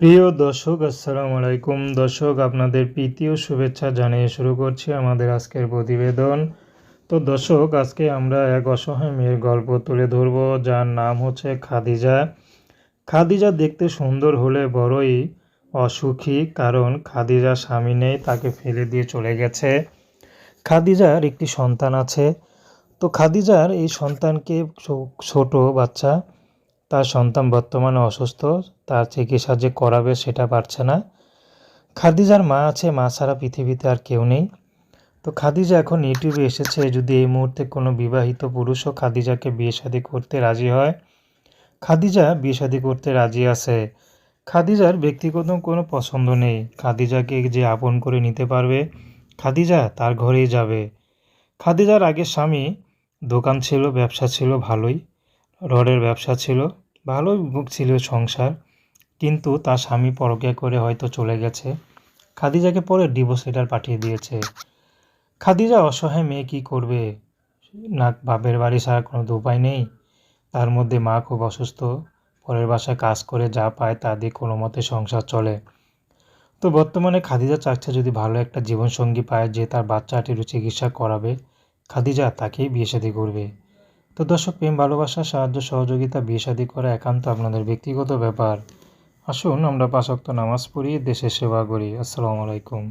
প্রিয় দর্শক, আসসালামু আলাইকুম। দর্শক, আপনাদের প্রীতি ও শুভেচ্ছা জানিয়ে শুরু করছি আমাদের আজকের প্রতিবেদন। তো দর্শক, আজকে আমরা এক অসহায় মেয়ের গল্প তুলে ধরব, যার নাম হচ্ছে খাদিজা। খাদিজা দেখতে সুন্দর হলে বড়ই অসুখী, কারণ খাদিজার স্বামী নেই, তাকে ফেলে দিয়ে চলে গেছে। খাদিজার একটি সন্তান আছে। তো খাদিজার এই সন্তানকে, ছোট বাচ্চা, তার সন্তান বর্তমানে অসুস্থ, তার চিকিৎসা যে করাবে সেটা পারছে না। খাদিজার মা আছে, মা ছাড়া পৃথিবীতে আর কেউ নেই। তো খাদিজা এখন ইউটিউবে এসেছে, যদি এই মুহূর্তে কোনো বিবাহিত পুরুষও খাদিজাকে বিয়ে শাদী করতে রাজি হয়। খাদিজা বিয়ে শাদী করতে রাজি আছে। খাদিজার ব্যক্তিগত কোনো পছন্দ নেই। খাদিজাকে যে আপন করে নিতে পারবে, খাদিজা তার ঘরেই যাবে। খাদিজার আগের স্বামী দোকান ছিল, ব্যবসা ছিল ভালোই, রডের ব্যবসা ছিল, ভালোই ছিল সংসার, কিন্তু তার স্বামী পরকীয়া করে হয়তো চলে গেছে। খাদিজাকে পরে ডিভোর্স লেটার পাঠিয়ে দিয়েছে। খাদিজা অসহায় মেয়ে, কী করবে? না বাপের বাড়ি ছাড়া কোনো উপায় নেই, তার মধ্যে মা খুব অসুস্থ, পরের বাসায় কাজ করে যা পায় তা দিয়ে কোনো মতে সংসার চলে। তো বর্তমানে খাদিজা চাচ্ছে যদি ভালো একটা জীবনসঙ্গী পায়, যে তার বাচ্চাটির চিকিৎসা করাবে, খাদিজা তাকেই বিয়ে শাদী করবে। তো দর্শক, প্রেম ভালোবাসা, সাহায্য সহযোগিতা, বিয়ে শাদী করা একান্ত আপনাদের ব্যক্তিগত ব্যাপার। আসুন আমরা ৫ ওয়াক্ত নামাজ পড়ি, দেশের সেবা করি। আসসালামু আলাইকুম।